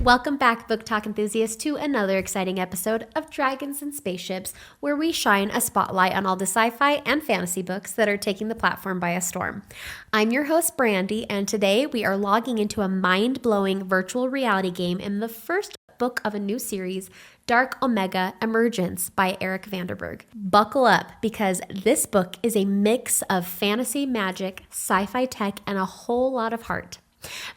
Welcome back, book talk enthusiasts, to another exciting episode of Dragons and Spaceships, where we shine a spotlight on all the sci-fi and fantasy books that are taking the platform by a storm. I'm your host, Brandy, and today we are logging into a mind-blowing virtual reality game in the first book of a new series, Dark Omega Emergence by Eric Vanderburg. Buckle up, because this book is a mix of fantasy, magic, sci-fi tech, and a whole lot of heart.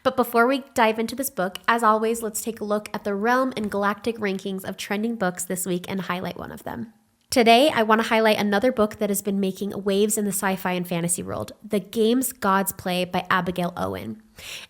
But before we dive into this book, as always, let's take a look at the realm and galactic rankings of trending books this week and highlight one of them. Today, I want to highlight another book that has been making waves in the sci-fi and fantasy world, The Games Gods Play by Abigail Owen.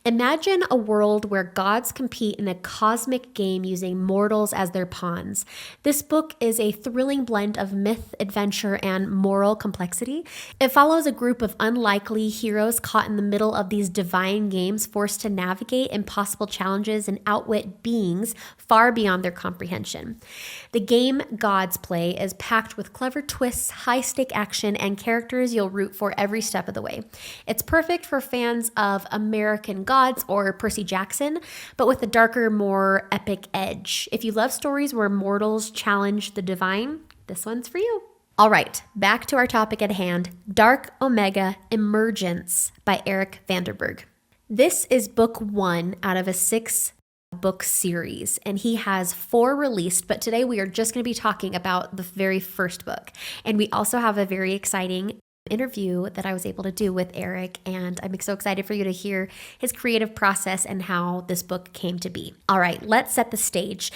Imagine a world where gods compete in a cosmic game using mortals as their pawns. This book is a thrilling blend of myth, adventure, and moral complexity. It follows a group of unlikely heroes caught in the middle of these divine games, forced to navigate impossible challenges and outwit beings far beyond their comprehension. The Game Gods Play is packed with clever twists, high-stake action, and characters you'll root for every step of the way. It's perfect for fans of American Gods or Percy Jackson, but with a darker, more epic edge. If you love stories where mortals challenge the divine, this one's for you. All right, back to our topic at hand, Dark Omega Emergence by Eric Vanderburg. This is book 1 out of a 6-book series, and he has 4 released, but today we are just going to be talking about the very first book. And we also have a very exciting interview that I was able to do with Eric, and I'm so excited for you to hear his creative process and how this book came to be. All right, let's set the stage.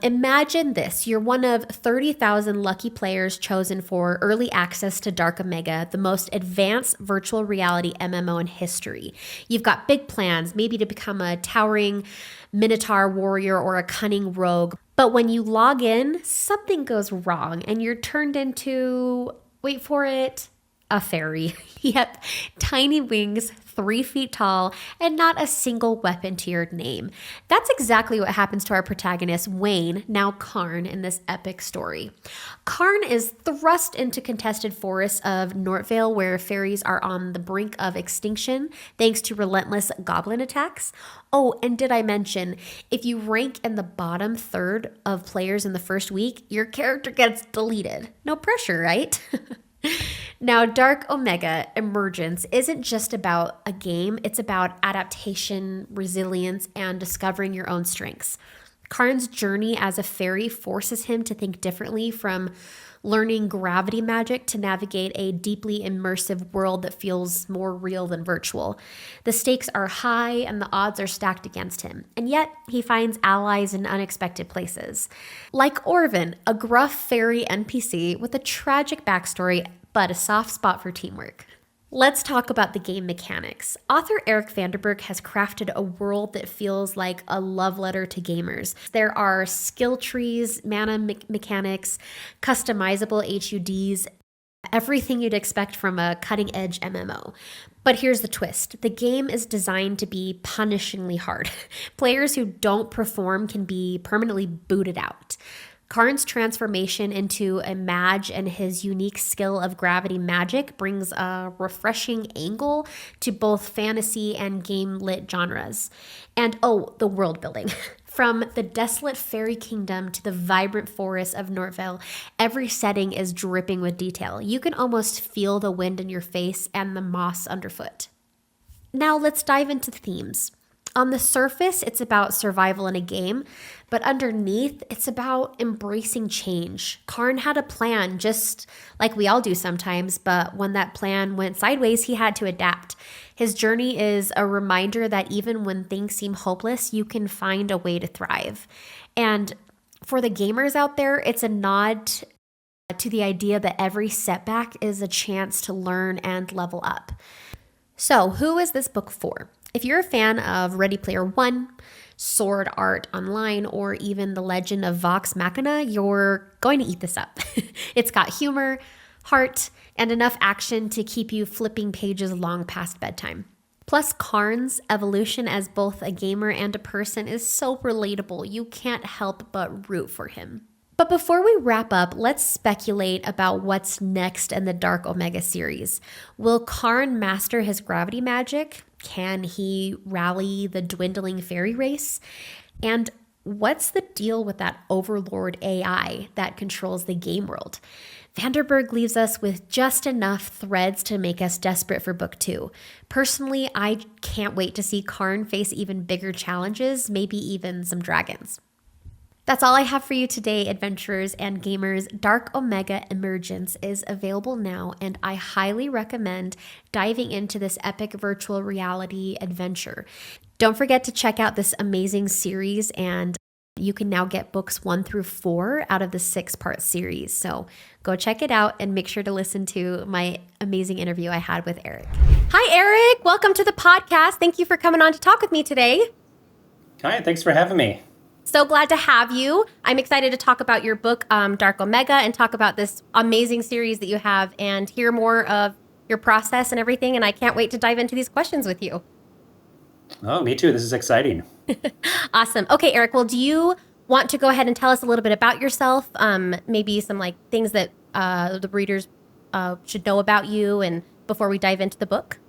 Imagine this. You're one of 30,000 lucky players chosen for early access to Dark Omega, the most advanced virtual reality MMO in history. You've got big plans, maybe to become a towering Minotaur warrior or a cunning rogue. But when you log in, something goes wrong and you're turned into, wait for it, a fairy. Yep, tiny wings, 3 feet tall, and not a single weapon to your name. That's exactly what happens to our protagonist, Wayne, now Karn, in this epic story. Karn is thrust into contested forests of Nortvale, where fairies are on the brink of extinction thanks to relentless goblin attacks. Oh, and did I mention, if you rank in the bottom third of players in the first week, your character gets deleted. No pressure, right? Now, Dark Omega Emergence isn't just about a game, it's about adaptation, resilience, and discovering your own strengths. Karn's journey as a fairy forces him to think differently, from learning gravity magic to navigate a deeply immersive world that feels more real than virtual. The stakes are high and the odds are stacked against him, and yet he finds allies in unexpected places. Like Orvin, a gruff fairy NPC with a tragic backstory but a soft spot for teamwork. Let's talk about the game mechanics. Author Eric Vanderburg has crafted a world that feels like a love letter to gamers. There are skill trees, mana mechanics, customizable HUDs, everything you'd expect from a cutting-edge MMO. But here's the twist. The game is designed to be punishingly hard. Players who don't perform can be permanently booted out. Karn's transformation into a mage and his unique skill of gravity magic brings a refreshing angle to both fantasy and game-lit genres. And the world building. From the desolate fairy kingdom to the vibrant forests of Nortvale, every setting is dripping with detail. You can almost feel the wind in your face and the moss underfoot. Now let's dive into the themes. On the surface, it's about survival in a game, but underneath, it's about embracing change. Karn had a plan, just like we all do sometimes, but when that plan went sideways, he had to adapt. His journey is a reminder that even when things seem hopeless, you can find a way to thrive. And for the gamers out there, it's a nod to the idea that every setback is a chance to learn and level up. So, who is this book for? If you're a fan of Ready Player One, Sword Art Online, or even The Legend of Vox Machina, you're going to eat this up. It's got humor, heart, and enough action to keep you flipping pages long past bedtime. Plus, Karn's evolution as both a gamer and a person is so relatable, you can't help but root for him. But before we wrap up, let's speculate about what's next in the Dark Omega series. Will Karn master his gravity magic? Can he rally the dwindling fairy race? And what's the deal with that overlord AI that controls the game world? Vanderburg leaves us with just enough threads to make us desperate for book 2. Personally, I can't wait to see Karn face even bigger challenges, maybe even some dragons. That's all I have for you today, adventurers and gamers. Dark Omega Emergence is available now, and I highly recommend diving into this epic virtual reality adventure. Don't forget to check out this amazing series, and you can now get books 1 through 4 out of the 6-part series. So go check it out and make sure to listen to my amazing interview I had with Eric. Hi, Eric. Welcome to the podcast. Thank you for coming on to talk with me today. Hi, thanks for having me. So glad to have you. I'm excited to talk about your book, Dark Omega, and talk about this amazing series that you have and hear more of your process and everything. And I can't wait to dive into these questions with you. Oh, me too. This is exciting. Awesome. Okay, Eric, well, do you want to go ahead and tell us a little bit about yourself? Maybe some things that the readers should know about you and before we dive into the book?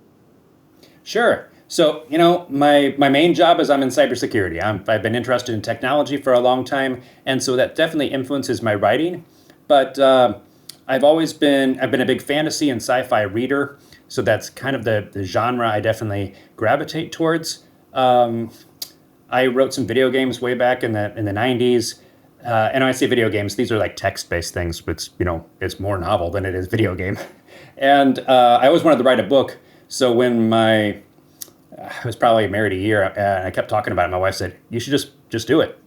Sure. So, my main job is I'm in cybersecurity. I've been interested in technology for a long time, and so that definitely influences my writing. But I've been a big fantasy and sci-fi reader, so that's kind of the genre I definitely gravitate towards. I wrote some video games way back in the 90s. And when I say video games, these are like text-based things, which, it's more novel than it is video game. And I always wanted to write a book. So when I was probably married a year, and I kept talking about it. My wife said, "You should just do it,"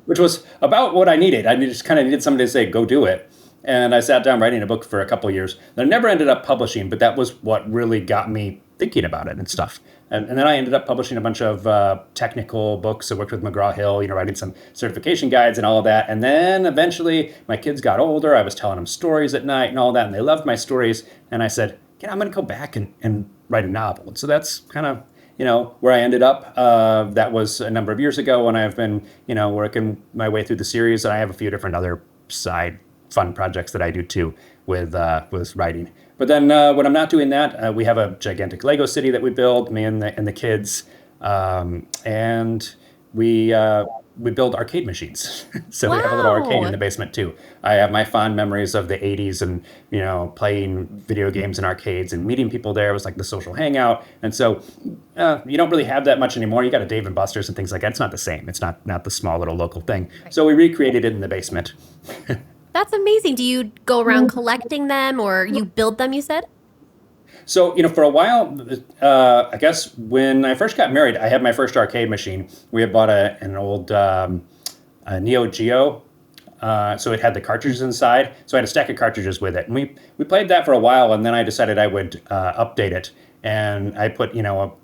which was about what I needed. I just kind of needed somebody to say, "Go do it." And I sat down writing a book for a couple of years. That I never ended up publishing, but that was what really got me thinking about it and stuff. And then I ended up publishing a bunch of technical books. I worked with McGraw-Hill, writing some certification guides and all of that. And then eventually my kids got older. I was telling them stories at night and all that, and they loved my stories. And I said, I'm going to go back and write a novel. And so that's kind of where I ended up. That was a number of years ago, and I've been, working my way through the series. And I have a few different other side fun projects that I do too with writing. But then when I'm not doing that, we have a gigantic Lego city that we build, me and the kids, and we build arcade machines. So Wow. We have a little arcade in the basement too. I have my fond memories of the 80s and, playing video games in arcades and meeting people there. It was like the social hangout. And so you don't really have that much anymore. You got a Dave and Buster's and things like that. It's not the same. It's not the small little local thing. So we recreated it in the basement. That's amazing. Do you go around collecting them or you build them, you said? So, for a while, I guess when I first got married, I had my first arcade machine. We had bought an old Neo Geo. So it had the cartridges inside. So I had a stack of cartridges with it. And we played that for a while, and then I decided I would update it. And I put,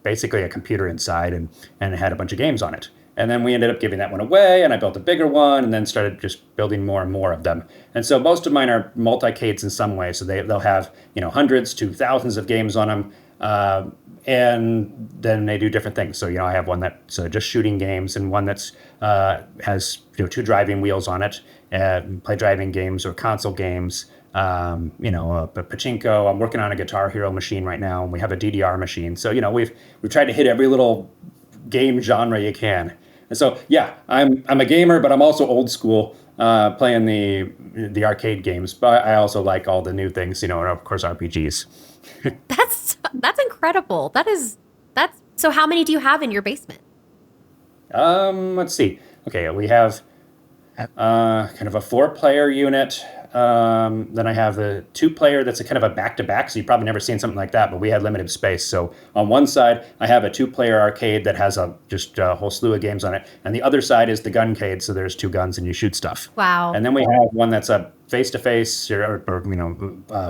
basically a computer inside and it had a bunch of games on it. And then we ended up giving that one away, and I built a bigger one, and then started just building more and more of them. And so most of mine are multi-cades in some way. So they'll have, hundreds to thousands of games on them. And then they do different things. So, I have one that's just shooting games, and one that's has 2 driving wheels on it, play driving games or console games. A pachinko. I'm working on a Guitar Hero machine right now, and we have a DDR machine. So, we've tried to hit every little game genre you can. And so, yeah, I'm a gamer, but I'm also old school, playing the arcade games. But I also like all the new things, and of course RPGs. That's incredible. That's so. How many do you have in your basement? Let's see. Okay, we have kind of a 4-player unit. Then I have a 2-player that's a kind of a back-to-back, so you've probably never seen something like that, but we had limited space. So on one side, I have a 2-player arcade that has just a whole slew of games on it, and the other side is the guncade, so there's 2 guns and you shoot stuff. Wow. And then we have one that's a face-to-face or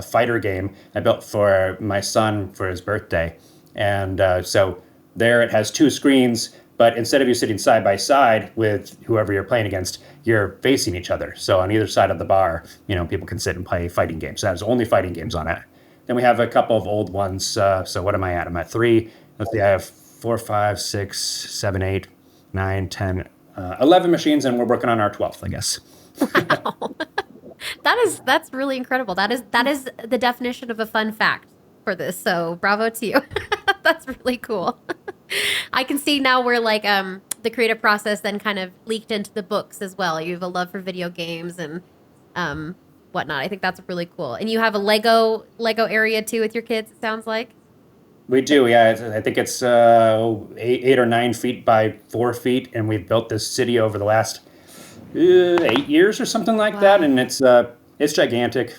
fighter game I built for my son for his birthday. And so there it has 2 screens, but instead of you sitting side by side with whoever you're playing against, you're facing each other. So on either side of the bar, people can sit and play fighting games. That has only fighting games on it. Then we have a couple of old ones. So what am I at? I'm at 3. Let's see, I have 4, 5, 6, 7, 8, 9, 10, 11 machines, and we're working on our 12th, I guess. Wow. That's really incredible. That is the definition of a fun fact for this. So bravo to you. That's really cool. I can see now where the creative process then kind of leaked into the books as well. You have a love for video games and whatnot. I think that's really cool. And you have a Lego area too with your kids, it sounds like. We do, yeah. I think it's 8 or 9 feet by 4 feet, and we've built this city over the last 8 years or something like that, and it's gigantic.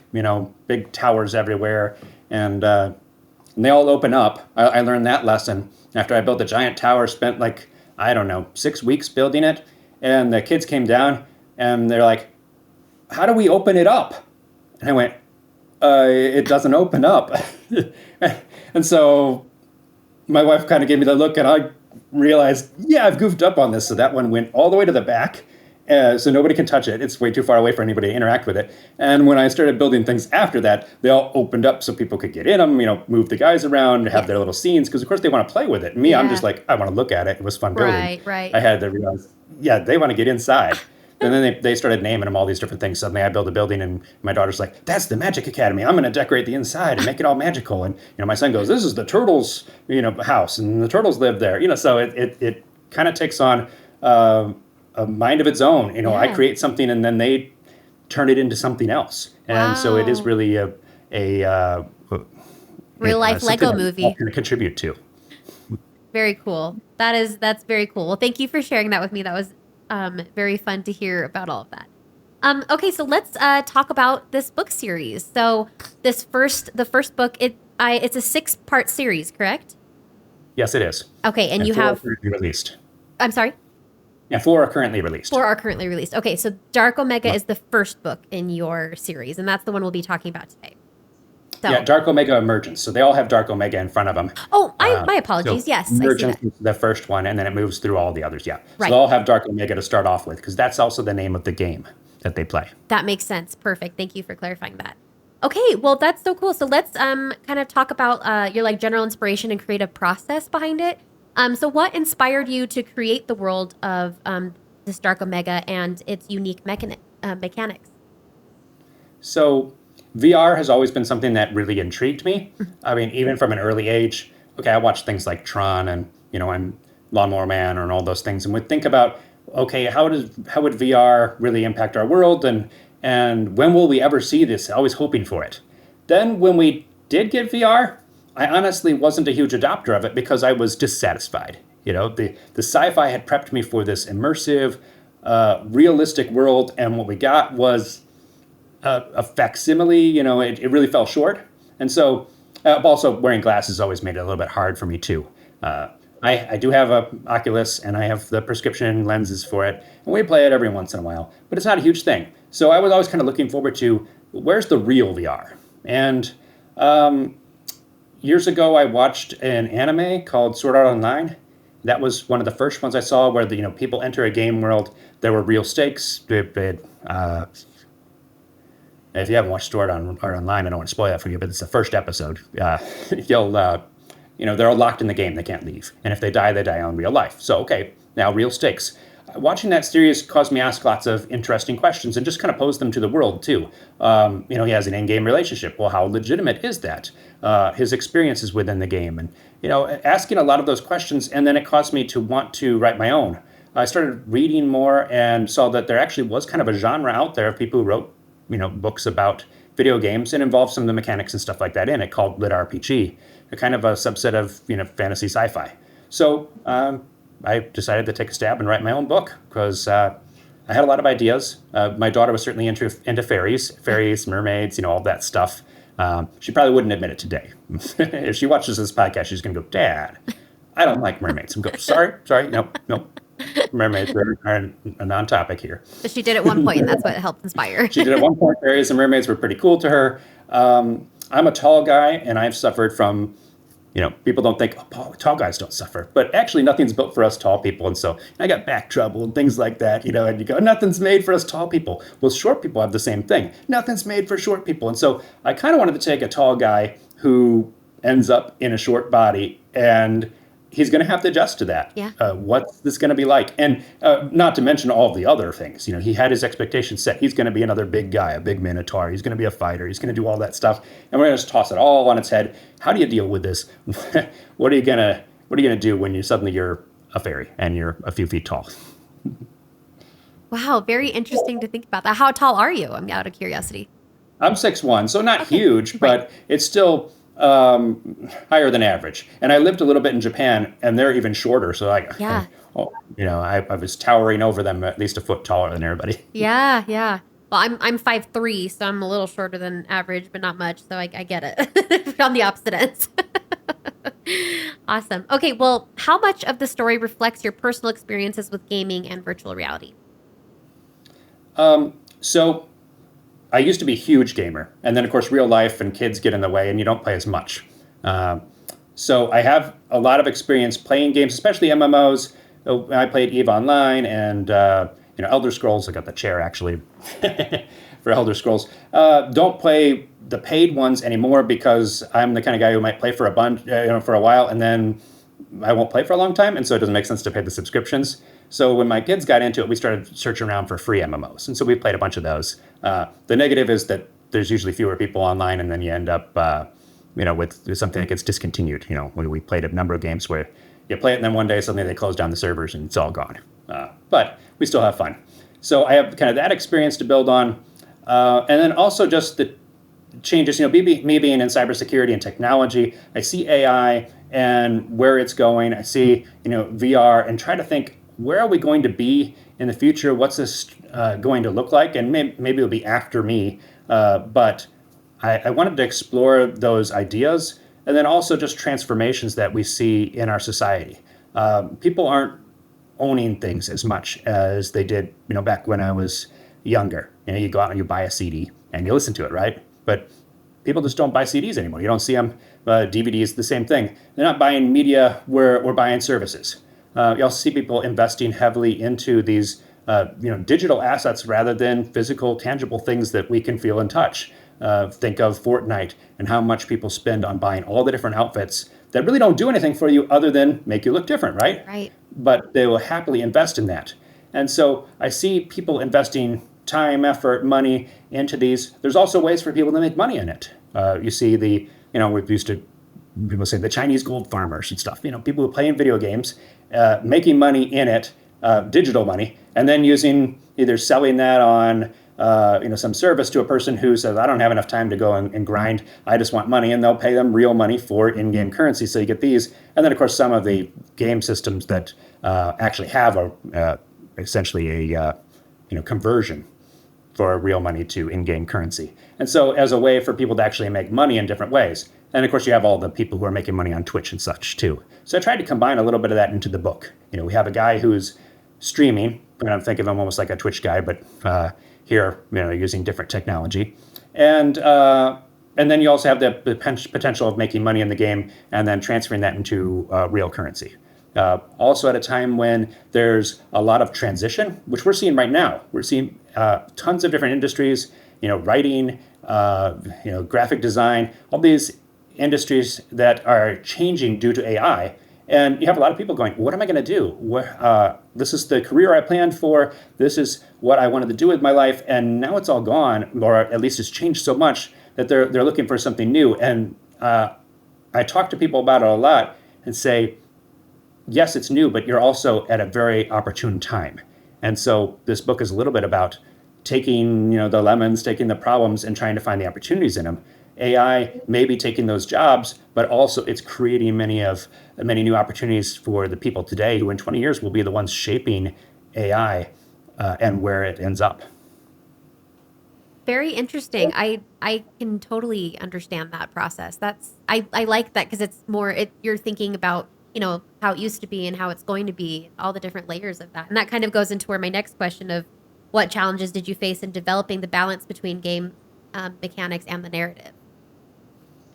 Big towers everywhere, and they all open up. I learned that lesson after I built a giant tower. Spent like, I don't know, 6 weeks building it, and the kids came down and they're like, "How do we open it up?" And I went, "It doesn't open up." And so my wife kind of gave me the look, and I realized, yeah, I've goofed up on this. So that one went all the way to the back, so nobody can touch it. It's way too far away for anybody to interact with it. And when I started building things after that, they all opened up so people could get in them, move the guys around, have their little scenes, because of course they want to play with it. And me, I'm just like, I want to look at it. It was fun building. Right. I had to realize, yeah, they want to get inside. And then they started naming them all these different things. Suddenly I built a building, and my daughter's like, "That's the Magic Academy. I'm going to decorate the inside and make it all magical." And my son goes, "This is the turtles, house, and the turtles live there." So it kind of takes on a mind of its own. I create something, and then they turn it into something else. And so it is really a real life Lego movie. I'm going to contribute to. Very cool. That's very cool. Well, thank you for sharing that with me. That was very fun to hear about all of that. Okay, so let's talk about this book series. So the first book, it's a 6-part series, correct? Yes, it is. Okay, and you 4 have are currently released. I'm sorry? Yeah, 4 are currently released. 4 are currently released. Okay, so Dark Omega is the first book in your series, and that's the one we'll be talking about today. So. Yeah, Dark Omega, Emergence. So they all have Dark Omega in front of them. Oh, my apologies. Yes, Emergence is the first one, and then it moves through all the others. Yeah, right. So they all have Dark Omega to start off with, because that's also the name of the game that they play. That makes sense. Perfect. Thank you for clarifying that. Okay, well, that's so cool. So let's kind of talk about your general inspiration and creative process behind it. So what inspired you to create the world of this Dark Omega and its unique mechanics? So VR has always been something that really intrigued me. I mean, even from an early age, I watched things like Tron and, and Lawnmower Man and all those things, and would think about, okay, how would VR really impact our world, and when will we ever see this? Always hoping for it. Then when we did get VR, I honestly wasn't a huge adopter of it because I was dissatisfied. The sci-fi had prepped me for this immersive, realistic world, and what we got was a facsimile. It really fell short. And so also wearing glasses always made it a little bit hard for me too. I do have a Oculus, and I have the prescription lenses for it, and we play it every once in a while, but it's not a huge thing. So I was always kind of looking forward to, where's the real VR? And years ago, I watched an anime called Sword Art Online. That was one of the first ones I saw where people enter a game world. There were real stakes. If you haven't watched Sword Art Online, I don't want to spoil that for you, but it's the first episode. They're all locked in the game. They can't leave. And if they die in real life. So, okay, now real stakes. Watching that series caused me to ask lots of interesting questions and just kind of pose them to the world, too. He has an in-game relationship. Well, how legitimate is that? His experiences within the game. And, asking a lot of those questions, and then it caused me to want to write my own. I started reading more and saw that there actually was kind of a genre out there of people who wrote, books about video games and involved some of the mechanics and stuff like that in it, called lit RPG, a kind of a subset of, fantasy sci-fi. So I decided to take a stab and write my own book because I had a lot of ideas. My daughter was certainly into fairies, mermaids, all that stuff. She probably wouldn't admit it today. If she watches this podcast, she's going to go, "Dad, I don't like mermaids." I'm going, sorry, nope. Mermaids are a non-topic here. But she did at one point, and that's what helped inspire. She did at one point. Fairies and mermaids were pretty cool to her. I'm a tall guy, and I've suffered from, people don't think, tall guys don't suffer. But actually, nothing's built for us tall people. And so I got back trouble and things like that, and you go, nothing's made for us tall people. Well, short people have the same thing. Nothing's made for short people. And so I kind of wanted to take a tall guy who ends up in a short body, and he's going to have to adjust to that. Yeah. What's this going to be like? And not to mention all the other things. He had his expectations set. He's going to be another big guy, a big minotaur. He's going to be a fighter. He's going to do all that stuff. And we're going to just toss it all on its head. How do you deal with this? What are you going to do when you're a fairy and you're a few feet tall. Wow, very interesting to think about that. How tall are you? I'm out of curiosity. I'm 6'1", so not Okay, huge, right. but it's still higher than average. And I lived a little bit in Japan, and they're even shorter. So Yeah. I was towering over them, at least a foot taller than everybody. Yeah, yeah. Well, I'm 5'3", so I'm a little shorter than average, but not much. So I get it. On the opposite ends. Awesome. Okay, well, how much of the story reflects your personal experiences with gaming and virtual reality? So I used to be a huge gamer, and then of course real life and kids get in the way, and you don't play as much. So I have a lot of experience playing games, especially MMOs. I played EVE Online and Elder Scrolls. I got the chair actually for Elder Scrolls. Don't play the paid ones anymore because I'm the kind of guy who might play for for a while, and then I won't play for a long time, and so it doesn't make sense to pay the subscriptions. So when my kids got into it, we started searching around for free MMOs, and so we played a bunch of those. The negative is that there's usually fewer people online, and then you end up, with something that gets discontinued. When we played a number of games where you play it, and then one day suddenly they close down the servers and it's all gone. But we still have fun. So I have kind of that experience to build on, and then also just the changes. Me being in cybersecurity and technology, I see AI and where it's going. I see VR and try to think, where are we going to be in the future? What's this going to look like? And maybe it'll be after me. But I wanted to explore those ideas, and then also just transformations that we see in our society. People aren't owning things as much as they did, back when I was younger. You go out and you buy a CD and you listen to it, right? But people just don't buy CDs anymore. You don't see them. DVDs, the same thing. They're not buying media. We're buying services. You also see people investing heavily into these, digital assets rather than physical, tangible things that we can feel and touch. Think of Fortnite and how much people spend on buying all the different outfits that really don't do anything for you other than make you look different, right? Right. But they will happily invest in that. And so I see people investing time, effort, money into these. There's also ways for people to make money in it. You see we used to, people say the Chinese gold farmers and stuff. People who play in video games, making money in it, digital money, and then either selling that on some service to a person who says, I don't have enough time to go and grind. I just want money, and they'll pay them real money for in-game currency. So you get these, and then of course some of the game systems that actually have essentially a conversion for real money to in-game currency. And so as a way for people to actually make money in different ways. And of course you have all the people who are making money on Twitch and such too. So I tried to combine a little bit of that into the book. We have a guy who's streaming, and I'm thinking of him almost like a Twitch guy, but here, using different technology. And then you also have the potential of making money in the game and then transferring that into real currency. Also at a time when there's a lot of transition, which we're seeing right now. We're seeing tons of different industries, writing, graphic design, all these industries that are changing due to AI. And you have a lot of people going, what am I going to do? This is the career I planned for. This is what I wanted to do with my life. And now it's all gone, or at least it's changed so much that they're looking for something new. And I talk to people about it a lot and say, yes, it's new, but you're also at a very opportune time. And so this book is a little bit about taking, the lemons, taking the problems and trying to find the opportunities in them. AI may be taking those jobs, but also it's creating many new opportunities for the people today who in 20 years will be the ones shaping AI and where it ends up. Very interesting. I can totally understand that process. I like that because it's more you're thinking about, how it used to be and how it's going to be, all the different layers of that. And that kind of goes into where my next question of what challenges did you face in developing the balance between game mechanics and the narrative?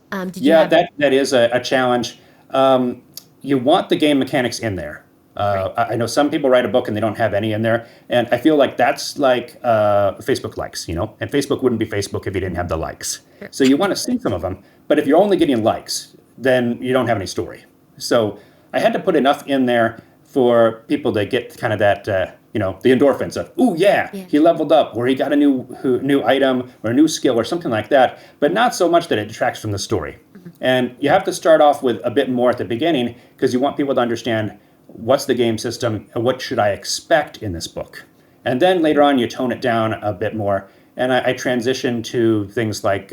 That is a challenge. You want the game mechanics in there. Right. I know some people write a book and they don't have any in there, and I feel like that's like Facebook likes, and Facebook wouldn't be Facebook if you didn't have the likes. Sure. So you want to see some of them, but if you're only getting likes, then you don't have any story. So I had to put enough in there for people to get kind of that, the endorphins of, ooh, yeah, he leveled up, or he got a new item or a new skill or something like that, but not so much that it detracts from the story. Mm-hmm. And you have to start off with a bit more at the beginning because you want people to understand what's the game system and what should I expect in this book? And then later on, you tone it down a bit more. And I transition to things like,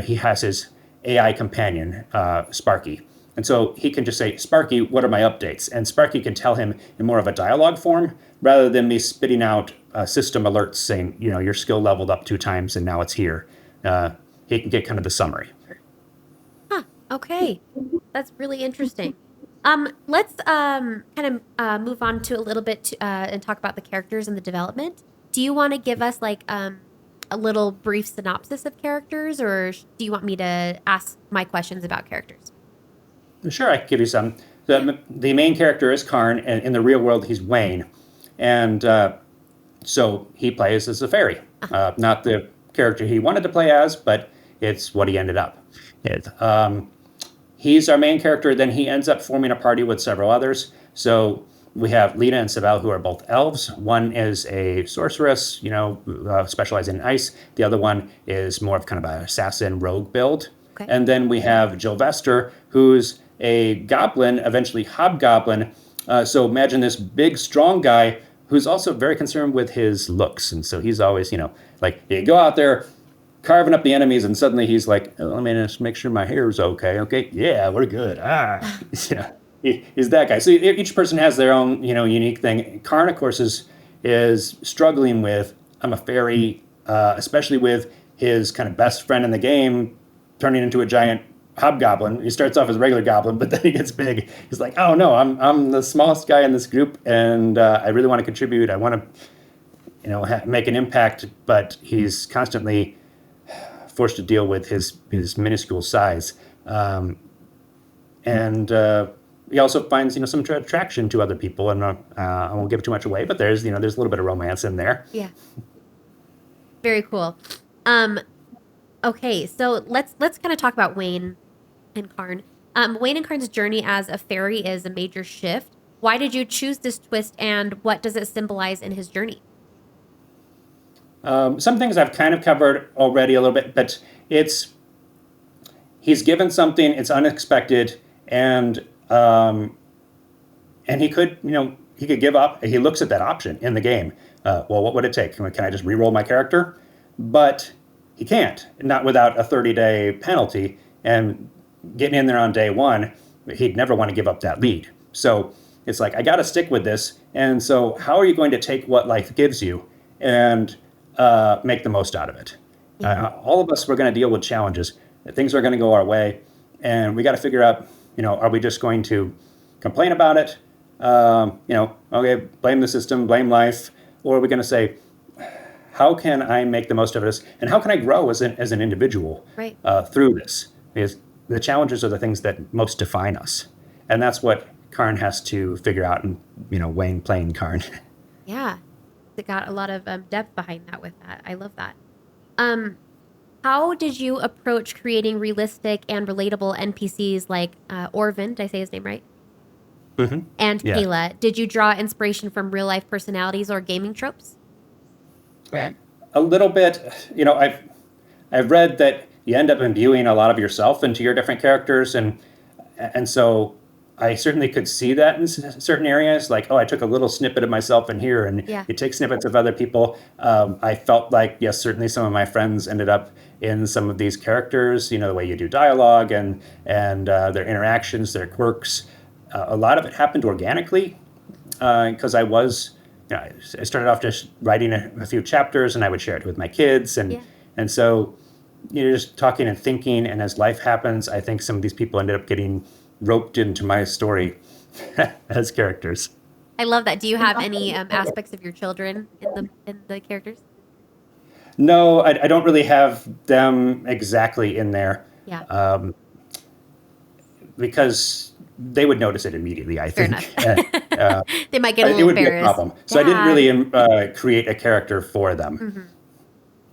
he has his AI companion, Sparky. And so he can just say, Sparky, what are my updates? And Sparky can tell him in more of a dialogue form rather than me spitting out system alerts saying, your skill leveled up 2 times and now it's here. He can get kind of the summary. Huh. Okay. That's really interesting. Let's kind of move on to a little bit and talk about the characters and the development. Do you want to give us like a little brief synopsis of characters, or do you want me to ask my questions about characters? Sure, I can give you some. The main character is Karn, and in the real world, he's Wayne. And so he plays as a fairy. Not the character he wanted to play as, but it's what he ended up with. He's our main character. Then he ends up forming a party with several others. So we have Lena and Sibel, who are both elves. One is a sorceress, specializing in ice. The other one is more of kind of an assassin rogue build. Okay. And then we have Jylvester, who's a goblin, eventually hobgoblin. So imagine this big, strong guy who's also very concerned with his looks. And so he's always, like, you go out there carving up the enemies, and suddenly he's like, let me just make sure my hair's okay. Okay, yeah, we're good. He's that guy. So each person has their own, unique thing. Karn, of course, is struggling with, I'm a fairy, especially with his kind of best friend in the game turning into a giant hobgoblin. He starts off as a regular goblin, but then he gets big. He's like, oh no, I'm the smallest guy in this group, and I really want to contribute. I want to, make an impact, but he's constantly forced to deal with his minuscule size. And he also finds, some attraction to other people, and I won't give too much away, but there's a little bit of romance in there. Yeah. Very cool. Okay, so let's kind of talk about Wayne and Karn. Wayne and Karn's journey as a fairy is a major shift. Why did you choose this twist, and what does it symbolize in his journey? Some things I've kind of covered already a little bit, but he's given something, it's unexpected, and he could, he could give up. He looks at that option in the game. Well, what would it take? Can I just re-roll my character? But he can't, not without a 30-day penalty. And getting in there on day 1, he'd never want to give up that lead. So it's like, I got to stick with this. And so how are you going to take what life gives you and make the most out of it? All of us, we're going to deal with challenges. Things are going to go our way. And we got to figure out, are we just going to complain about it? Okay, blame the system, blame life. Or are we going to say, how can I make the most of this? And how can I grow as an individual through this? Because the challenges are the things that most define us. And that's what Karn has to figure out, and, Wayne playing Karn. Yeah. It got a lot of depth behind that with that. I love that. How did you approach creating realistic and relatable NPCs like Orvin? Did I say his name right? Mm-hmm. And Kayla. Did you draw inspiration from real life personalities or gaming tropes? A little bit. I've read that you end up imbuing a lot of yourself into your different characters, and so I certainly could see that in certain areas. Like, I took a little snippet of myself in here, and you take snippets of other people. I felt like, yes, certainly some of my friends ended up in some of these characters. The way you do dialogue and their interactions, their quirks. A lot of it happened organically because I was. I started off just writing a few chapters, and I would share it with my kids, and so just talking and thinking. And as life happens, I think some of these people ended up getting roped into my story as characters. I love that. Do you have any aspects of your children in the characters? No, I don't really have them exactly in there. Yeah. Because they would notice it immediately, I think. They might get a little it would embarrassed. Be a problem. So I didn't really create a character for them. Mm-hmm.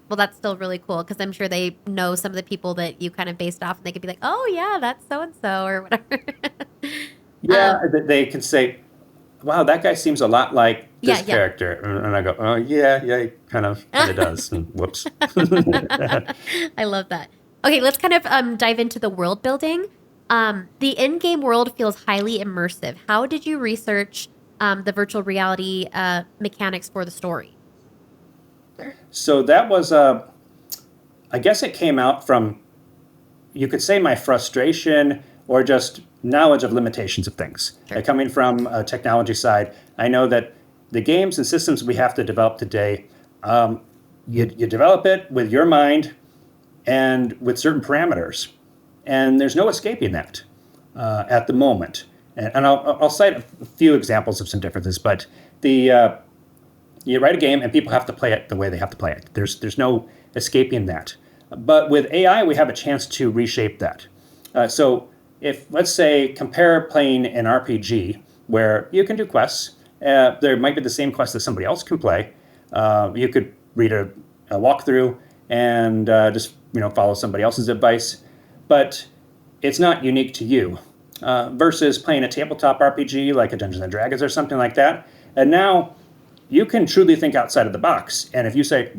Well, that's still really cool, because I'm sure they know some of the people that you kind of based off, and they could be like, oh, yeah, that's so-and-so, or whatever. They can say, wow, that guy seems a lot like this character. And I go, oh, yeah, he kind of does. And whoops. I love that. Okay, let's kind of dive into the world building. The in-game world feels highly immersive. How did you research the virtual reality mechanics for the story? So that was, I guess it came out from, you could say, my frustration or just knowledge of limitations of things. Sure. Coming from a technology side, I know that the games and systems we have to develop today, you develop it with your mind and with certain parameters. And there's no escaping that at the moment. And I'll cite a few examples of some differences, but you write a game and people have to play it the way they have to play it. There's no escaping that. But with AI, we have a chance to reshape that. So if, let's say, compare playing an RPG where you can do quests, there might be the same quest that somebody else can play. You could read a walkthrough and just follow somebody else's advice, but it's not unique to you. Versus playing a tabletop RPG like a Dungeons and Dragons or something like that, and now you can truly think outside of the box. And if you say,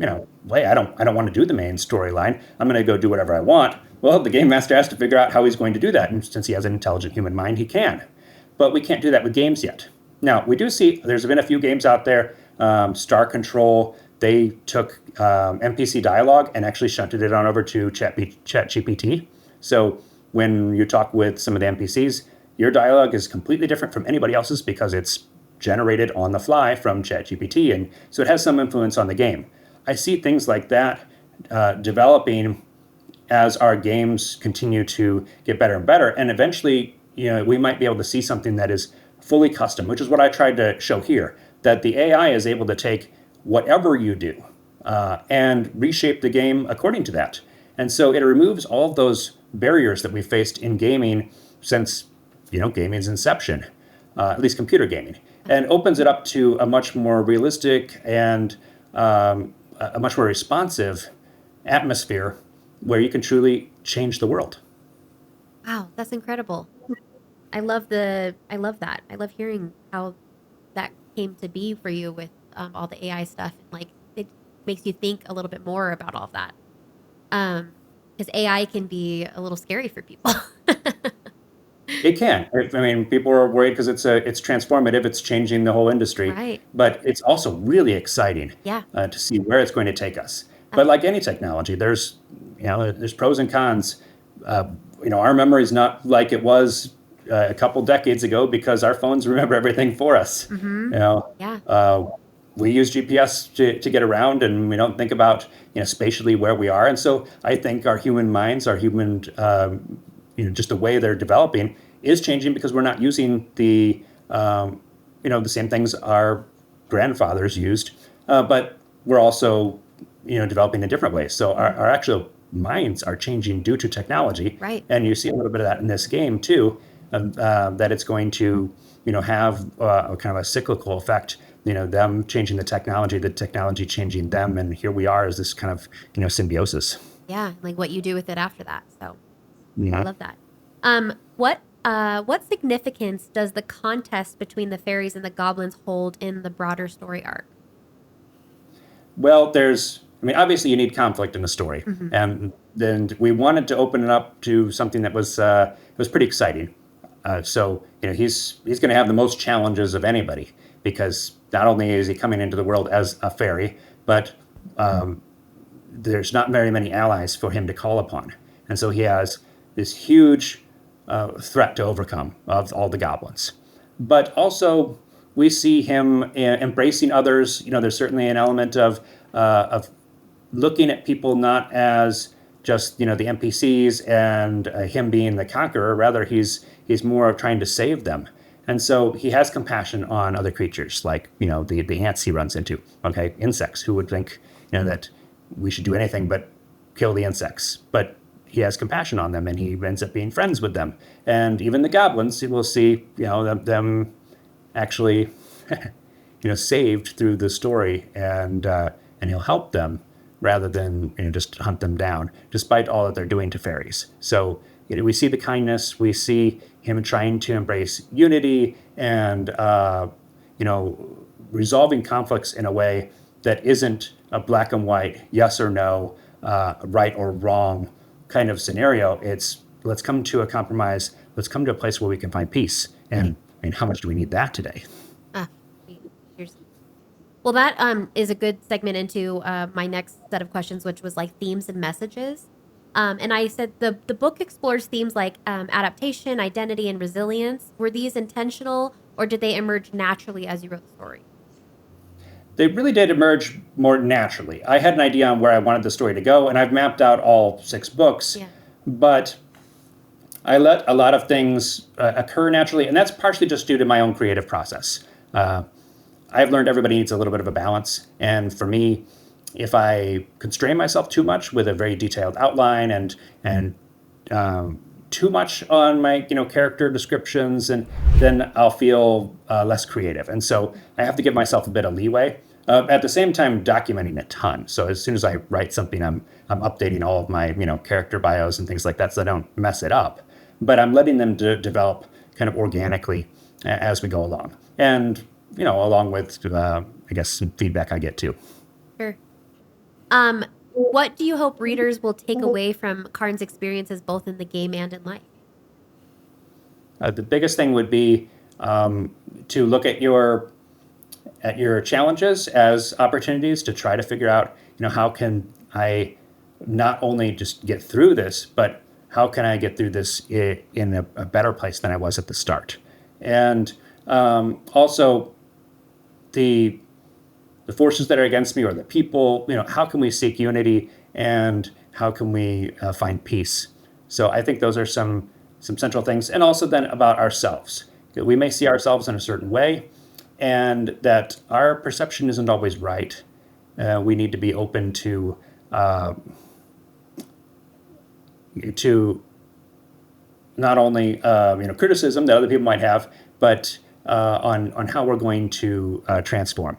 wait, I don't want to do the main storyline, I'm going to go do whatever I want. Well, the game master has to figure out how he's going to do that, and since he has an intelligent human mind, he can. But we can't do that with games yet. Now, we do see there's been a few games out there, Star Control. They took NPC dialogue and actually shunted it on over to ChatGPT. So when you talk with some of the NPCs, your dialogue is completely different from anybody else's because it's generated on the fly from ChatGPT, and so it has some influence on the game. I see things like that developing as our games continue to get better and better, and eventually, we might be able to see something that is fully custom, which is what I tried to show here, that the AI is able to take whatever you do and reshape the game according to that. And so it removes all of those barriers that we faced in gaming since, gaming's inception, at least computer gaming, and opens it up to a much more realistic and a much more responsive atmosphere where you can truly change the world. Wow, that's incredible. I love that. I love hearing how that came to be for you with all the AI stuff. And it makes you think a little bit more about all of that. Because AI can be a little scary for people. It can. I mean, people are worried because it's transformative. It's changing the whole industry. Right. But it's also really exciting Yeah. to see where it's going to take us. But like any technology, there's pros and cons. Our memory is not like it was a couple decades ago because our phones remember everything for us. Mm-hmm. We use GPS to get around, and we don't think about spatially where we are. And so I think our human minds, our human just the way they're developing is changing because we're not using the same things our grandfathers used, but we're also developing in different ways. So our actual minds are changing due to technology, Right. and you see a little bit of that in this game too. That it's going to have a kind of a cyclical effect. Them changing the technology changing them, and here we are as this kind of symbiosis. Yeah, like what you do with it after that. So Yeah. I love that. What significance does the contest between the fairies and the goblins hold in the broader story arc? Well, obviously you need conflict in the story, Mm-hmm. and then we wanted to open it up to something that was pretty exciting. So he's going to have the most challenges of anybody because not only is he coming into the world as a fairy, but there's not very many allies for him to call upon, and so he has this huge threat to overcome of all the goblins. But also we see him embracing others. There's certainly an element of looking at people not as just the NPCs and him being the conqueror. Rather, he's more of trying to save them, and so he has compassion on other creatures like the ants he runs into. Okay, insects. Who would think that we should do anything but kill the insects? But he has compassion on them, and he ends up being friends with them. And even the goblins, we'll see them actually saved through the story, and he'll help them rather than just hunt them down, despite all that they're doing to fairies. So we see the kindness, we see him trying to embrace unity and resolving conflicts in a way that isn't a black and white, yes or no, right or wrong kind of scenario. It's let's come to a compromise let's come to a place where we can find peace. And I mean, how much do we need that today? Here's Well, that is a good segment into my next set of questions, which was like themes and messages. And I said the book explores themes like adaptation, identity, and resilience. Were these intentional, or did they emerge naturally as you wrote the story? They really did emerge more naturally. I had an idea on where I wanted the story to go, and I've mapped out all 6 books, Yeah. but I let a lot of things occur naturally, and that's partially just due to my own creative process. I've learned everybody needs a little bit of a balance, and for me, if I constrain myself too much with a very detailed outline and too much on my character descriptions, and then I'll feel less creative, and so I have to give myself a bit of leeway. At the same time, documenting a ton. So as soon as I write something, I'm updating all of my character bios and things like that, so I don't mess it up. But I'm letting them develop kind of organically as we go along, and along with I guess some feedback I get too. Sure. What do you hope readers will take away from Karn's experiences both in the game and in life? The biggest thing would be to look at your challenges as opportunities to try to figure out, how can I not only just get through this, but how can I get through this in a better place than I was at the start? And also the forces that are against me, or the people, how can we seek unity, and how can we find peace? So I think those are some central things. And also then about ourselves. We may see ourselves in a certain way, and that our perception isn't always right. We need to be open to not only criticism that other people might have, but on how we're going to transform.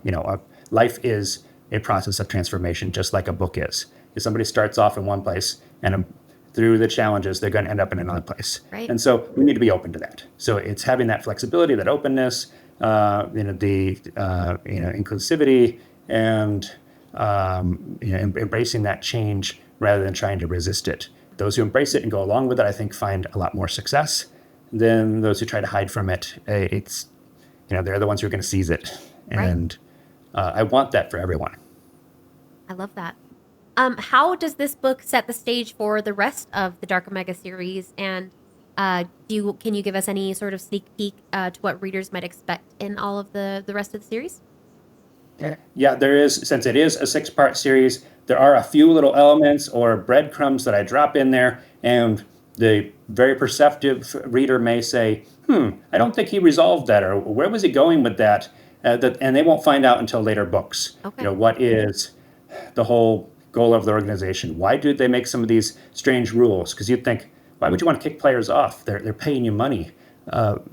Life is a process of transformation, just like a book is. If somebody starts off in one place, and through the challenges, they're going to end up in another place. Right. And so we need to be open to that. So it's having that flexibility, that openness, the inclusivity, and embracing that change rather than trying to resist it. Those who embrace it and go along with it, I think, find a lot more success than those who try to hide from it. It's they're the ones who are going to seize it, and I want that for everyone. I love that. How does this book set the stage for the rest of the Dark Omega series? And can you give us any sort of sneak peek to what readers might expect in all of the rest of the series? Yeah, there is. Since it is a 6-part series, there are a few little elements or breadcrumbs that I drop in there, and the very perceptive reader may say, I don't think he resolved that, or where was he going with that? And they won't find out until later books. Okay. What is the whole goal of the organization? Why do they make some of these strange rules? Because you'd think, why would you want to kick players off? They're paying you money.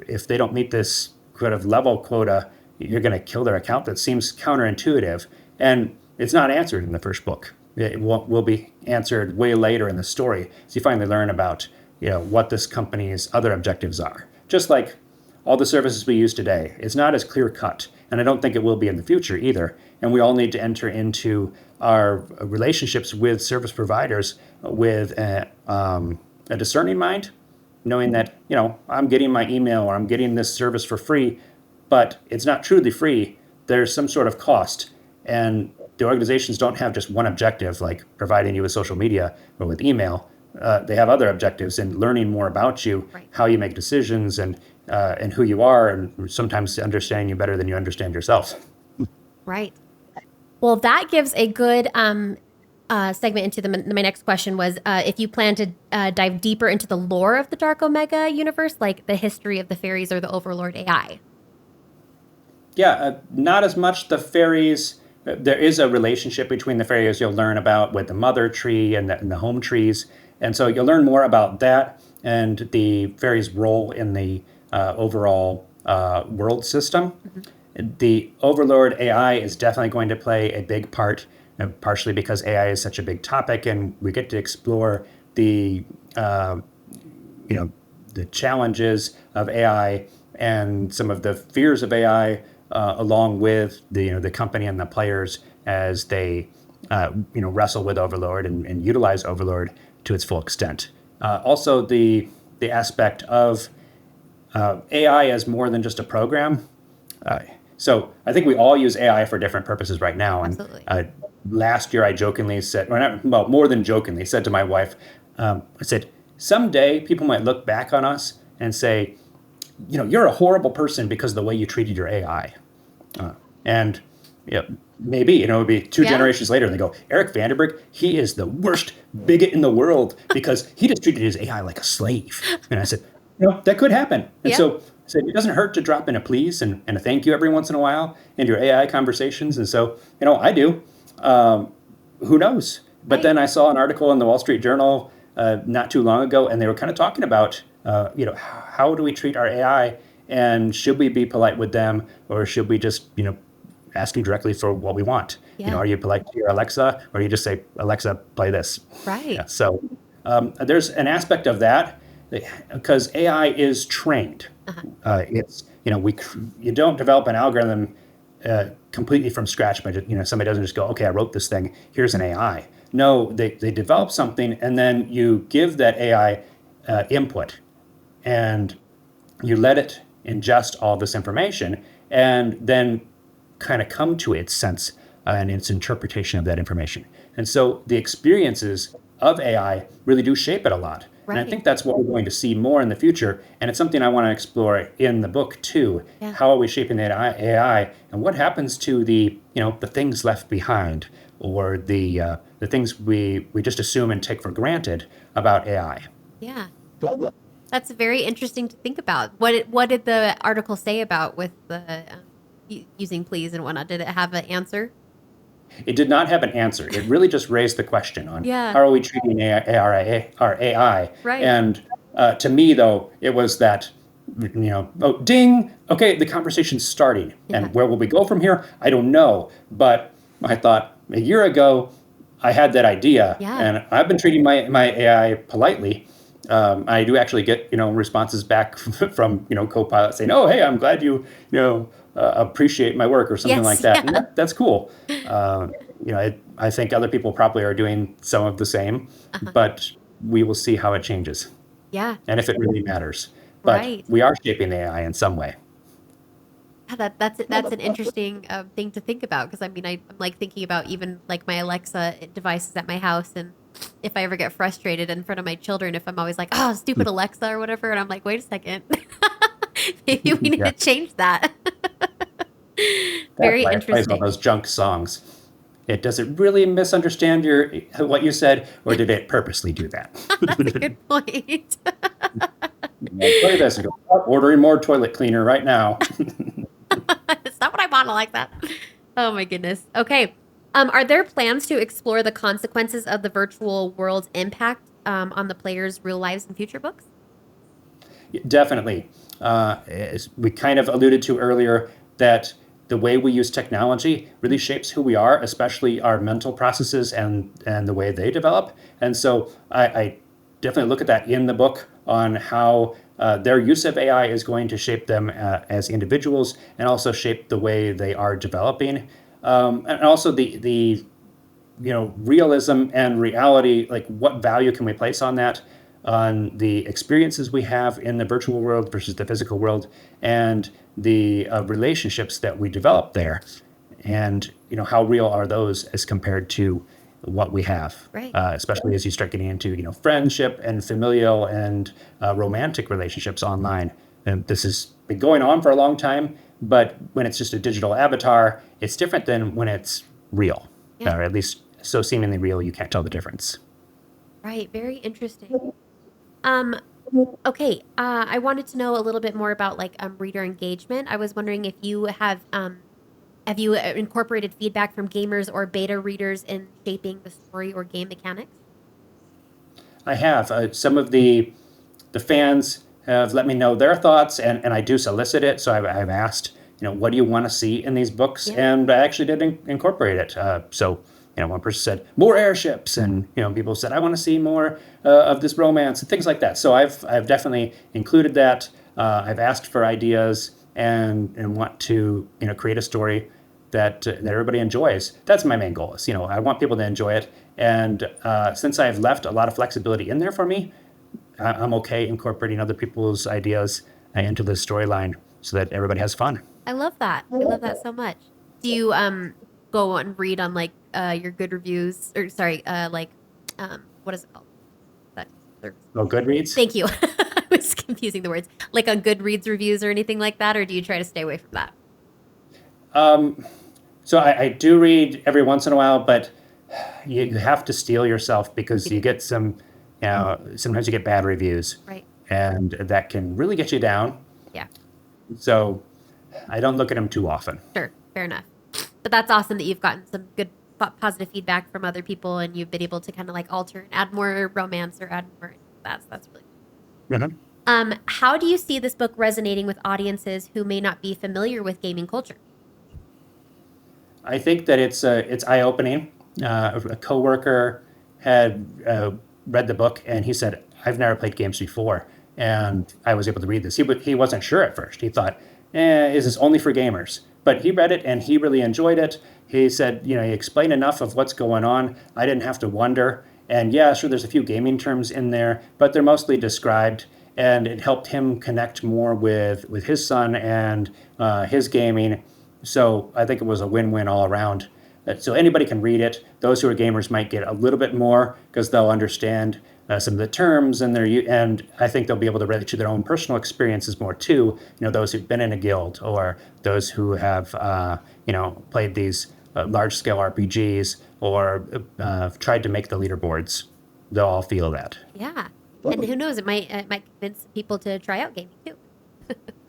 If they don't meet this kind of level quota, you're going to kill their account. That seems counterintuitive. And it's not answered in the first book. It will be answered way later in the story. So you finally learn about what this company's other objectives are. Just like all the services we use today, it's not as clear cut. And I don't think it will be in the future either. And we all need to enter into our relationships with service providers with a discerning mind, knowing that, I'm getting my email or I'm getting this service for free, but it's not truly free. There's some sort of cost. And the organizations don't have just one objective, like providing you with social media or with email. They have other objectives in learning more about you, Right. how you make decisions, and who you are, and sometimes understanding you better than you understand yourself. Right. Well, that gives a good segment into my next question was if you plan to dive deeper into the lore of the Dark Omega universe, like the history of the fairies or the Overlord AI. Yeah, not as much the fairies. There is a relationship between the fairies you'll learn about with the mother tree and the home trees. And so you'll learn more about that and the fairies' role in the overall world system. Mm-hmm. The Overlord AI is definitely going to play a big part, partially because AI is such a big topic, and we get to explore the challenges of AI and some of the fears of AI, along with the company and the players as they wrestle with Overlord and utilize Overlord to its full extent. Also, the aspect of AI as more than just a program. So I think we all use AI for different purposes right now. And Absolutely. last year I jokingly said, well, more than jokingly, said to my wife, I said, someday people might look back on us and say, you're a horrible person because of the way you treated your AI. And maybe, it'd be two Yeah. generations later and they go, Eric Vanderburg, he is the worst bigot in the world because he just treated his AI like a slave. And I said, that could happen. And Yeah. so I said, it doesn't hurt to drop in a please and a thank you every once in a while into your AI conversations. And so, I do. Who knows? But Right. then I saw an article in the Wall Street Journal not too long ago, and they were kind of talking about, how do we treat our AI, and should we be polite with them, or should we just, asking directly for what we want? Yeah. Are you polite to your Alexa, or you just say, Alexa, play this? Right. Yeah, so there's an aspect of that because AI is trained. It's you don't develop an algorithm completely from scratch, but somebody doesn't just go, okay, I wrote this thing, here's an AI. No, they develop something, and then you give that AI input, and you let it ingest all this information, and then kind of come to its sense and its interpretation of that information. And so the experiences of AI really do shape it a lot. And I Right. think that's what we're going to see more in the future. And it's something I want to explore in the book too. Yeah. How are we shaping that AI, and what happens to the the things left behind, or the things we just assume and take for granted about AI? Yeah. That's very interesting to think about. What did the article say about with the using please and whatnot? Did it have an answer? It did not have an answer. It really just raised the question on Yeah. how are we treating our AI? Right. And to me, though, it was that, oh, ding, okay, the conversation's starting. Yeah. And where will we go from here? I don't know. But I thought a year ago, I had that idea, Yeah. and I've been treating my AI politely. I do actually get responses back from Copilot saying, "Oh, hey, I'm glad you appreciate my work," or something Yes, like that. yeah. And that's cool. I think other people probably are doing some of the same, but we will see how it changes Yeah. and if it really matters. But Right. we are shaping the AI in some way. Yeah, that's an interesting thing to think about, because I mean I'm like thinking about even like my Alexa devices at my house, and if I ever get frustrated in front of my children, if I'm always like, oh, stupid Alexa or whatever, and I'm like, wait a second, maybe we need Yeah. to change that. That's Very why it plays all interesting. those junk songs. Does it really misunderstand what you said, or did it purposely do that? That's a good point. Play this and go, "Oh, ordering more toilet cleaner right now." It's not what I want, like that. Oh my goodness. Okay. Are there plans to explore the consequences of the virtual world's impact on the players' real lives in future books? Definitely. As we kind of alluded to earlier, that the way we use technology really shapes who we are, especially our mental processes and the way they develop. And so I definitely look at that in the book on how their use of AI is going to shape them as individuals, and also shape the way they are developing. And also the realism and reality, like what value can we place on that, on the experiences we have in the virtual world versus the physical world, and the relationships that we develop there, and how real are those as compared to what we have, Right. especially as you start getting into friendship and familial and romantic relationships online. And this has been going on for a long time, but when it's just a digital avatar, it's different than when it's real, Yeah. or at least so seemingly real you can't tell the difference. Right. Very interesting. Um, okay. I wanted to know a little bit more about like reader engagement. I was wondering if you have you incorporated feedback from gamers or beta readers in shaping the story or game mechanics? I have some of the fans have let me know their thoughts, and I do solicit it. So I've asked, what do you want to see in these books? Yeah. And I actually did incorporate it. So one person said more airships, and people said I want to see more of this romance and things like that. So I've definitely included that. I've asked for ideas, and want to create a story that everybody enjoys. That's my main goal. Is I want people to enjoy it, and since I've left a lot of flexibility in there for me, I'm okay incorporating other people's ideas. into the storyline so that everybody has fun. I love that. I love that so much. Do you go and read on like your good reviews or sorry, what is it called? That service. Oh, Goodreads? Thank you. I was confusing the words. Like on Goodreads reviews or anything like that, or do you try to stay away from that? So I do read every once in a while, but you have to steel yourself because you get sometimes you get bad reviews. Right. And that can really get you down. Yeah. So I don't look at them too often. Sure. Fair enough. But that's awesome that you've gotten some good positive feedback from other people and you've been able to kind of like alter and add more romance or add more. That's really cool. Mm-hmm. How do you see this book resonating with audiences who may not be familiar with gaming culture? I think that it's eye-opening. A coworker had read the book and he said, "I've never played games before," and I was able to read this. He wasn't sure at first. He thought, "Is this only for gamers?" But he read it and he really enjoyed it. He said, he explained enough of what's going on. I didn't have to wonder. And yeah, sure, there's a few gaming terms in there, but they're mostly described. And it helped him connect more with his son and his gaming. So I think it was a win-win all around. So anybody can read it. Those who are gamers might get a little bit more because they'll understand some of the terms and I think they'll be able to relate to their own personal experiences more too. Those who've been in a guild or those who have played these large-scale RPGs or tried to make the leaderboards. They'll all feel that. Yeah, and who knows? It might convince people to try out gaming too.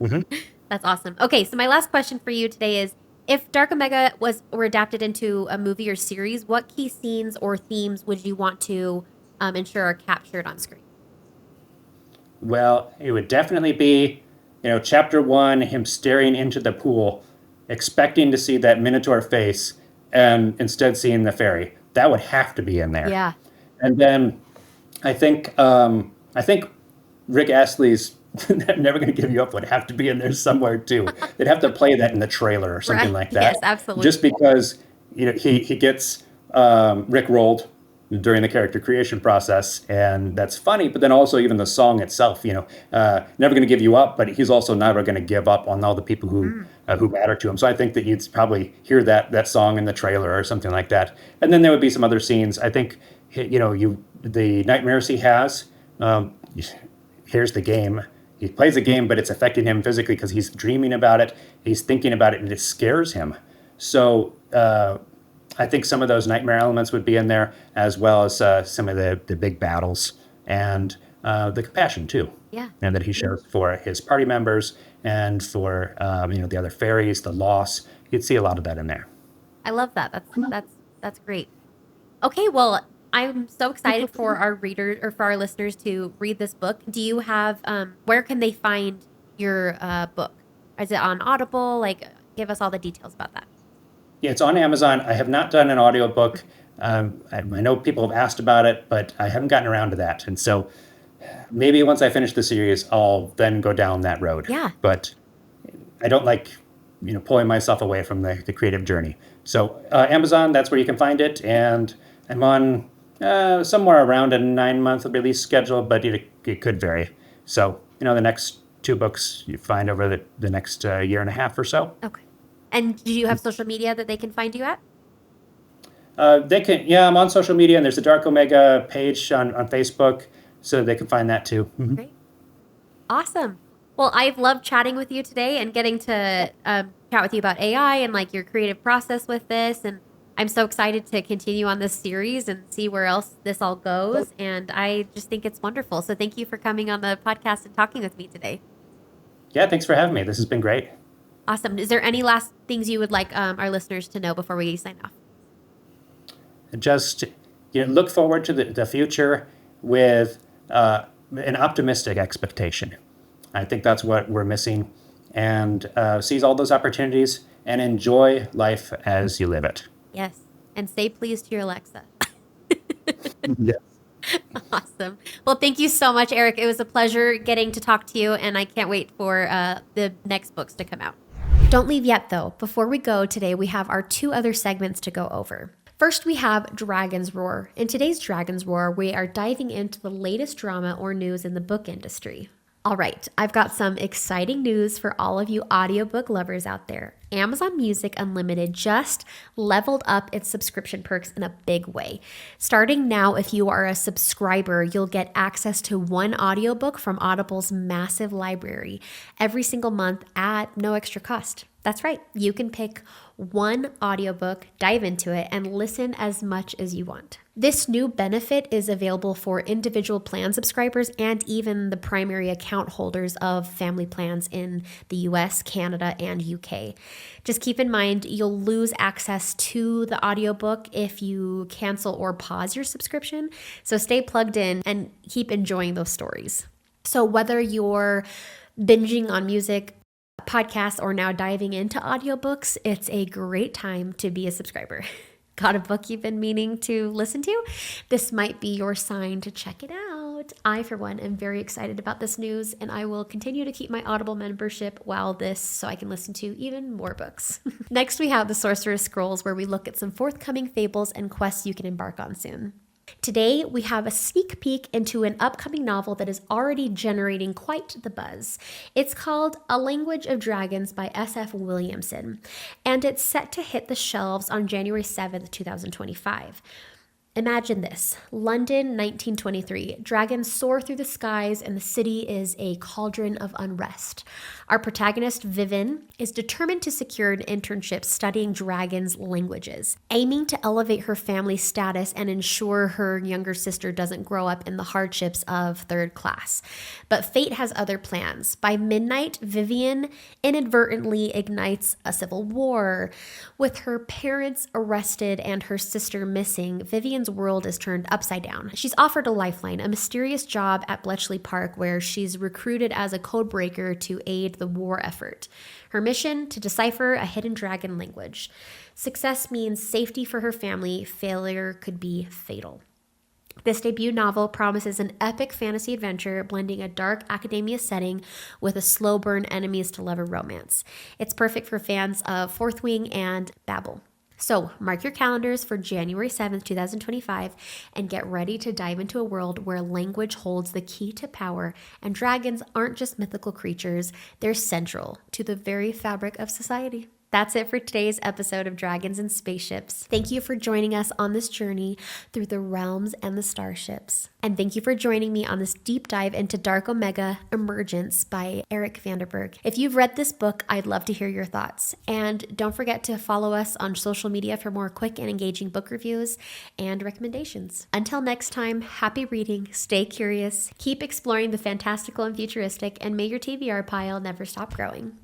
Mm-hmm. That's awesome. Okay, so my last question for you today is: if Dark Omega were adapted into a movie or series, what key scenes or themes would you want to ensure are captured on screen? Well, it would definitely be, chapter 1, him staring into the pool, expecting to see that Minotaur face, and instead seeing the fairy. That would have to be in there. Yeah. And then I think Rick Astley's "Never Gonna Give You Up" would have to be in there somewhere too. They'd have to play that in the trailer or something like that. Yes, absolutely. Just because he gets Rick rolled during the character creation process, and that's funny. But then also even the song itself, "Never Gonna Give You Up," but he's also never going to give up on all the people who matter to him. So I think that you'd probably hear that song in the trailer or something like that. And then there would be some other scenes. I think the nightmares he has. Here's the game. He plays a game, but it's affecting him physically because he's dreaming about it. He's thinking about it, and it scares him. So I think some of those nightmare elements would be in there, as well as some of the big battles and the compassion too. Yeah. And that he shows for his party members and for the other fairies, the loss. You'd see a lot of that in there. I love that. That's great. Okay, well, I'm so excited for our readers or for our listeners to read this book. Do you have where can they find your book? Is it on Audible? Give us all the details about that. Yeah, it's on Amazon. I have not done an audiobook. I know people have asked about it, but I haven't gotten around to that. And so maybe once I finish the series, I'll then go down that road. Yeah. But I don't like, pulling myself away from the creative journey. So Amazon, that's where you can find it. And I'm on somewhere around a 9-month release schedule, but it could vary. So, the next 2 books you find over the next year and a half or so. Okay. And do you have social media that they can find you at? They can, I'm on social media, and there's a Dark Omega page on Facebook, so they can find that too. Mm-hmm. Great. Awesome. Well, I've loved chatting with you today and getting to chat with you about AI and your creative process with this. And I'm so excited to continue on this series and see where else this all goes. And I just think it's wonderful. So thank you for coming on the podcast and talking with me today. Yeah, thanks for having me. This has been great. Awesome. Is there any last things you would like our listeners to know before we sign off? Just look forward to the future with an optimistic expectation. I think that's what we're missing. And seize all those opportunities and enjoy life as you live it. Yes. And say please to your Alexa. Yes. Awesome. Well, thank you so much, Eric. It was a pleasure getting to talk to you, and I can't wait for the next books to come out. Don't leave yet, though. Before we go today, we have our 2 other segments to go over. First, we have Dragon's Roar. In today's Dragon's Roar, we are diving into the latest drama or news in the book industry. All right, I've got some exciting news for all of you audiobook lovers out there. Amazon Music Unlimited just leveled up its subscription perks in a big way. Starting now, if you are a subscriber, you'll get access to one audiobook from Audible's massive library every single month at no extra cost. That's right, you can pick one audiobook, dive into it, and listen as much as you want. This new benefit is available for individual plan subscribers and even the primary account holders of family plans in the US, Canada, and UK. Just keep in mind, you'll lose access to the audiobook if you cancel or pause your subscription. So stay plugged in and keep enjoying those stories. So whether you're binging on music, podcasts, or now diving into audiobooks, it's a great time to be a subscriber. Got a book you've been meaning to listen to? This might be your sign to check it out. I, for one, am very excited about this news, and I will continue to keep my Audible membership so I can listen to even more books. Next, we have The Sorcerer's Scrolls, where we look at some forthcoming fables and quests you can embark on soon. Today, we have a sneak peek into an upcoming novel that is already generating quite the buzz. It's called A Language of Dragons by S.F. Williamson, and it's set to hit the shelves on January 7th, 2025. Imagine this: London, 1923. Dragons soar through the skies and the city is a cauldron of unrest. Our protagonist, Vivian, is determined to secure an internship studying dragons' languages, aiming to elevate her family's status and ensure her younger sister doesn't grow up in the hardships of third class. But fate has other plans. By midnight, Vivian inadvertently ignites a civil war. With her parents arrested and her sister missing, Vivian's world is turned upside down. She's offered a lifeline, a mysterious job at Bletchley Park, where she's recruited as a code breaker to aid the war effort. Her mission: to decipher a hidden dragon language. Success means safety for her family. Failure could be fatal. This debut novel promises an epic fantasy adventure, blending a dark academia setting with a slow burn enemies to lover romance. It's perfect for fans of Fourth Wing and Babel. So mark your calendars for January 7th, 2025, and get ready to dive into a world where language holds the key to power, and dragons aren't just mythical creatures, they're central to the very fabric of society. That's it for today's episode of Dragons and Spaceships. Thank you for joining us on this journey through the realms and the starships. And thank you for joining me on this deep dive into Dark Omega Emergence by Eric Vanderburg. If you've read this book, I'd love to hear your thoughts. And don't forget to follow us on social media for more quick and engaging book reviews and recommendations. Until next time, happy reading, stay curious, keep exploring the fantastical and futuristic, and may your TBR pile never stop growing.